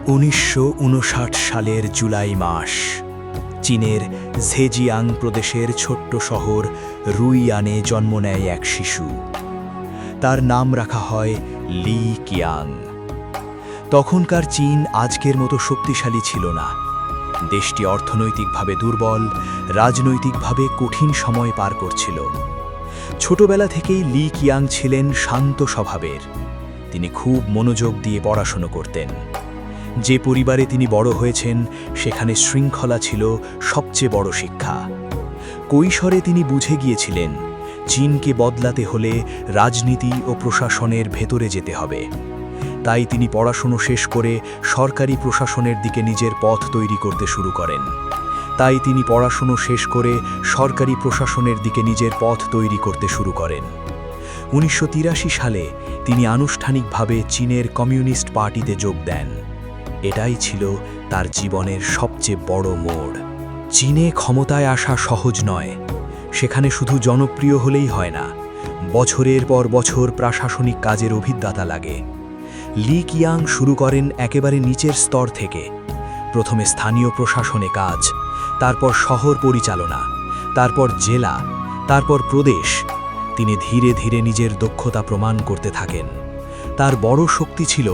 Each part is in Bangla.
1959 সালের জুলাই মাস চীনের ঝেজিয়াং প্রদেশের ছোট্ট শহর রুইয়ানে জন্ম নেয় এক শিশু। তার নাম রাখা হয় লি কিয়াং। তখনকার চীন আজকের মতো শক্তিশালী ছিল না। দেশটি অর্থনৈতিকভাবে দুর্বল, রাজনৈতিকভাবে কঠিন সময় পার করছিল। ছোটবেলা থেকেই লি কিয়াং ছিলেন শান্ত স্বভাবের। তিনি খুব মনোযোগ দিয়ে পড়াশোনা করতেন। যে পরিবারে তিনি বড় হয়েছেন সেখানে শৃঙ্খলা ছিল সবচেয়ে বড় শিক্ষা। কৈশোরে তিনি বুঝে গিয়েছিলেন চীনকে বদলাতে হলে রাজনীতি ও প্রশাসনের ভেতরে যেতে হবে। তাই তিনি পড়াশোনা শেষ করে সরকারি প্রশাসনের দিকে নিজের পথ তৈরি করতে শুরু করেন। 1983 সালে তিনি আনুষ্ঠানিকভাবে চীনের কমিউনিস্ট পার্টিতে যোগ দেন। এটাই ছিল তার জীবনের সবচেয়ে বড় মোড়। চীনে ক্ষমতায় আসা সহজ নয়। সেখানে শুধু জনপ্রিয় হলেই হয় না, বছরের পর বছর প্রশাসনিক কাজের অভিজ্ঞতা লাগে। লি কিয়াং শুরু করেন একেবারে নিচের স্তর থেকে। প্রথমে স্থানীয় প্রশাসনে কাজ, তারপর শহর পরিচালনা, তারপর জেলা, তারপর প্রদেশ। তিনি ধীরে ধীরে নিজের দক্ষতা প্রমাণ করতে থাকেন। তার বড় শক্তি ছিল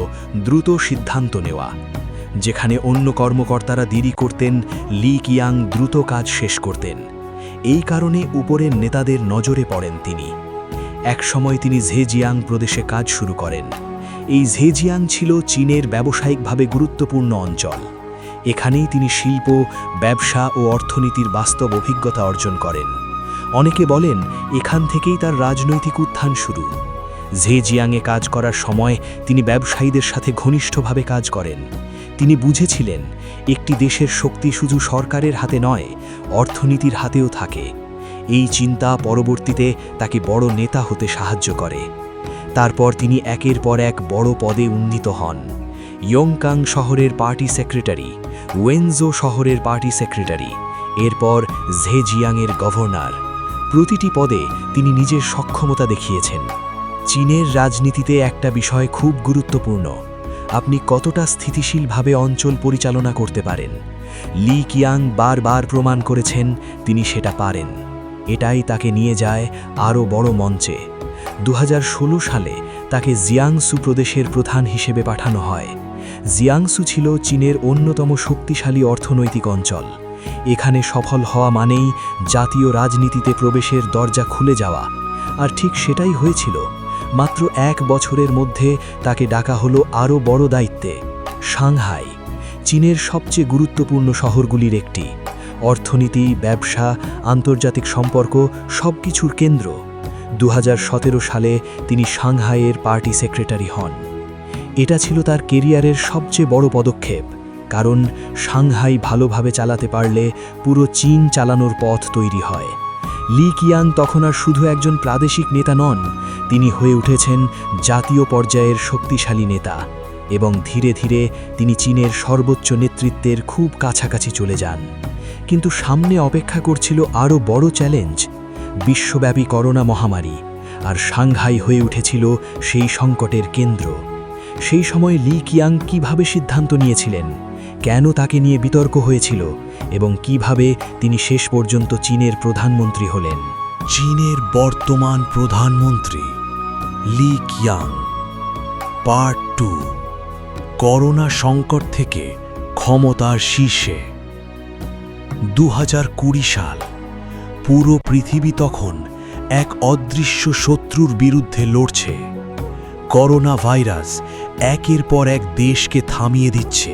দ্রুত সিদ্ধান্ত নেওয়া। যেখানে অন্য কর্মকর্তারা দেরি করতেন, লি কিয়াং দ্রুত কাজ শেষ করতেন। এই কারণে উপরের নেতাদের নজরে পড়েন তিনি। একসময় তিনি ঝেজিয়াং প্রদেশে কাজ শুরু করেন। এই ঝেজিয়াং ছিল চীনের ব্যবসায়িকভাবে গুরুত্বপূর্ণ অঞ্চল। এখানেই তিনি শিল্প, ব্যবসা ও অর্থনীতির বাস্তব অভিজ্ঞতা অর্জন করেন। অনেকে বলেন এখান থেকেই তার রাজনৈতিক উত্থান শুরু। ঝেজিয়াংয়ে কাজ করার সময় তিনি ব্যবসায়ীদের সাথে ঘনিষ্ঠভাবে কাজ করেন। তিনি বুঝেছিলেন একটি দেশের শক্তি শুধু সরকারের হাতে নয়, অর্থনীতির হাতেও থাকে। এই চিন্তা পরবর্তীতে তাকে বড় নেতা হতে সাহায্য করে। তারপর তিনি একের পর এক বড় পদে উন্নীত হন। ইয়ংকাং শহরের পার্টি সেক্রেটারি, ওয়েনজো শহরের পার্টি সেক্রেটারি, এরপর ঝেজিয়াংয়ের গভর্নর। প্রতিটি পদে তিনি নিজের সক্ষমতা দেখিয়েছেন। চীনের রাজনীতিতে একটা বিষয় খুব গুরুত্বপূর্ণ, আপনি কতটা স্থিতিশীলভাবে অঞ্চল পরিচালনা করতে পারেন। লি কিয়াং বারবার প্রমাণ করেছেন তিনি সেটা পারেন। এটাই তাকে নিয়ে যায় আরও বড় মঞ্চে। 2016 সালে তাকে জিয়াংসু প্রদেশের প্রধান হিসেবে পাঠানো হয়। জিয়াংসু ছিল চীনের অন্যতম শক্তিশালী অর্থনৈতিক অঞ্চল। এখানে সফল হওয়া মানেই জাতীয় রাজনীতিতে প্রবেশের দরজা খুলে যাওয়া। আর ঠিক সেটাই হয়েছিল। মাত্র 1 বছরের মধ্যে তাকে ডাকা হলো আরও বড় দায়িত্বে, সাংহাই, চীনের সবচেয়ে গুরুত্বপূর্ণ শহরগুলির একটি। অর্থনীতি, ব্যবসা, আন্তর্জাতিক সম্পর্ক সবকিছুর কেন্দ্র। 2017 সালে তিনি সাংহাইয়ের পার্টি সেক্রেটারি হন। এটা ছিল তার কেরিয়ারের সবচেয়ে বড় পদক্ষেপ, কারণ সাংহাই ভালোভাবে চালাতে পারলে পুরো চীন চালানোর পথ তৈরি হয়। লি কিয়াং তখন আর শুধু একজন প্রাদেশিক নেতা নন, তিনি হয়ে উঠেছেন জাতীয় পর্যায়ের শক্তিশালী নেতা। এবং ধীরে ধীরে তিনি চীনের সর্বোচ্চ নেতৃত্বের খুব কাছাকাছি চলে যান। কিন্তু সামনে অপেক্ষা করছিল আরও বড় চ্যালেঞ্জ, বিশ্বব্যাপী করোনা মহামারী। আর সাংহাই হয়ে উঠেছিল সেই সংকটের কেন্দ্র। সেই সময় লি কিয়াং কিভাবে সিদ্ধান্ত নিয়েছিলেন, কেন তাকে নিয়ে বিতর্ক হয়েছিল, এবং কিভাবে তিনি শেষ পর্যন্ত চীনের প্রধানমন্ত্রী হলেন। চীনের বর্তমান প্রধানমন্ত্রী লি কিয়াং। পার্ট 2, করোনা সংকট থেকে ক্ষমতার শীর্ষে। 2020 সাল। পুরো পৃথিবী তখন এক অদৃশ্য শত্রুর বিরুদ্ধে লড়ছে। করোনা ভাইরাস একের পর এক দেশকে থামিয়ে দিচ্ছে।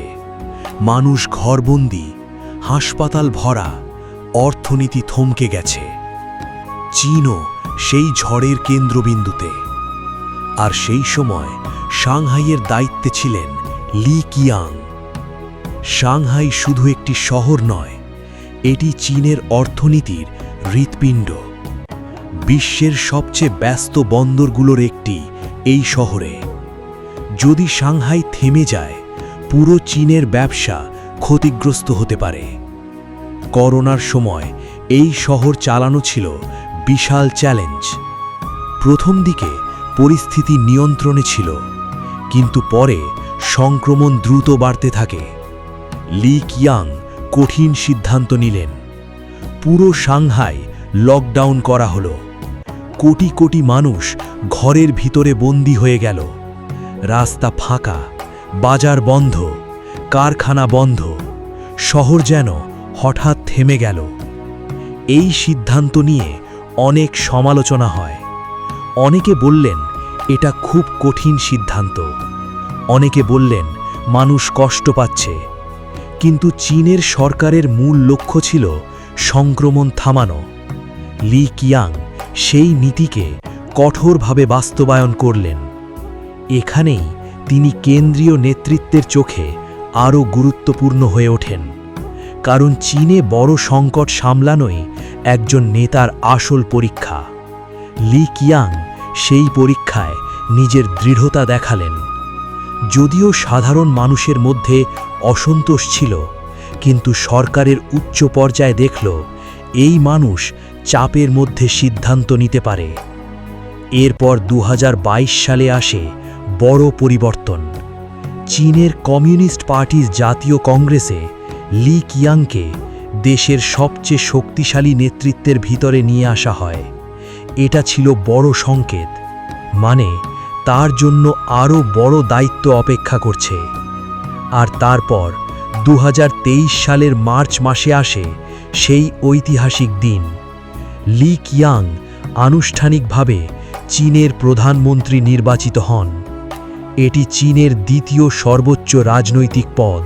মানুষ ঘরবন্দি, হাসপাতাল ভরা, অর্থনীতি থমকে গেছে। চীনও সেই ঝড়ের কেন্দ্রবিন্দুতে। আর সেই সময় সাংহাইয়ের দায়িত্বে ছিলেন লি কিয়াং। সাংহাই শুধু একটি শহর নয়, এটি চীনের অর্থনীতির হৃৎপিণ্ড। বিশ্বের সবচেয়ে ব্যস্ত বন্দরগুলোর একটি এই শহরে। যদি সাংহাই থেমে যায়, পুরো চীনের ব্যবসা ক্ষতিগ্রস্ত হতে পারে। করোনার সময় এই শহর চালানো ছিল বিশাল চ্যালেঞ্জ। প্রথম দিকে পরিস্থিতি নিয়ন্ত্রণে ছিল, কিন্তু পরে সংক্রমণ দ্রুত বাড়তে থাকে। লি কিয়াং কঠিন সিদ্ধান্ত নিলেন। পুরো সাংহাই লকডাউন করা হলো। কোটি কোটি মানুষ ঘরের ভিতরে বন্দী হয়ে গেল। রাস্তা ফাঁকা, বাজার বন্ধ, কারখানা বন্ধ, শহর যেন হঠাৎ থেমে গেল। এই সিদ্ধান্ত নিয়ে অনেক সমালোচনা হয়। অনেকে বললেন এটা খুব কঠিন সিদ্ধান্ত, অনেকে বললেন মানুষ কষ্ট পাচ্ছে। কিন্তু চীনের সরকারের মূল লক্ষ্য ছিল সংক্রমণ থামানো। লি কিয়াং সেই নীতিকে কঠোরভাবে বাস্তবায়ন করলেন। এখানেই তিনি কেন্দ্রীয় নেতৃত্বের চোখে আরও গুরুত্বপূর্ণ হয়ে ওঠেন, কারণ চীনে বড় সংকট সামলানোই একজন নেতার আসল পরীক্ষা। লি কিয়াং সেই পরীক্ষায় নিজের দৃঢ়তা দেখালেন। যদিও সাধারণ মানুষের মধ্যে অসন্তোষ ছিল, কিন্তু সরকারের উচ্চ পর্যায়ে দেখল এই মানুষ চাপের মধ্যে সিদ্ধান্ত নিতে পারে। এরপর 2022 সালে আসে বড় পরিবর্তন। চীনের কমিউনিস্ট পার্টির জাতীয় কংগ্রেসে লি কিয়াংকে দেশের সবচেয়ে শক্তিশালী নেতৃত্বের ভিতরে নিয়ে আসা হয়। এটা ছিল বড় সংকেত, মানে তার জন্য আরও বড় দায়িত্ব অপেক্ষা করছে। আর তারপর 2023 সালের মার্চ মাসে আসে সেই ঐতিহাসিক দিন। লি কিয়াং আনুষ্ঠানিকভাবে চীনের প্রধানমন্ত্রী নির্বাচিত হন। এটি চীনের দ্বিতীয় সর্বোচ্চ রাজনৈতিক পদ।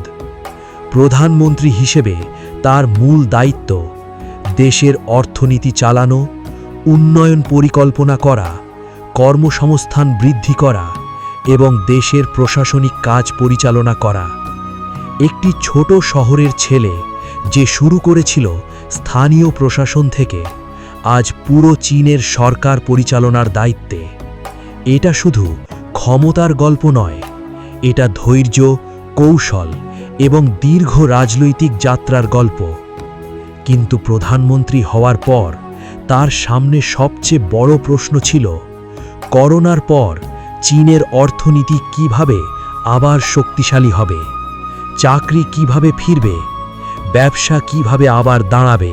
প্রধানমন্ত্রী হিসেবে তার মূল দায়িত্ব দেশের অর্থনীতি চালানো, উন্নয়ন পরিকল্পনা করা, কর্মসংস্থান বৃদ্ধি করা এবং দেশের প্রশাসনিক কাজ পরিচালনা করা। একটি ছোট শহরের ছেলে যে শুরু করেছিল স্থানীয় প্রশাসন থেকে, আজ পুরো চীনের সরকার পরিচালনার দায়িত্বে। এটা শুধু ক্ষমতার গল্প নয়, এটা ধৈর্য, কৌশল এবং দীর্ঘ রাজনৈতিক যাত্রার গল্প। কিন্তু প্রধানমন্ত্রী হওয়ার পর তার সামনে সবচেয়ে বড় প্রশ্ন ছিল, করোনার পর চীনের অর্থনীতি কিভাবে আবার শক্তিশালী হবে, চাকরি কিভাবে ফিরবে, ব্যবসা কিভাবে আবার দাঁড়াবে।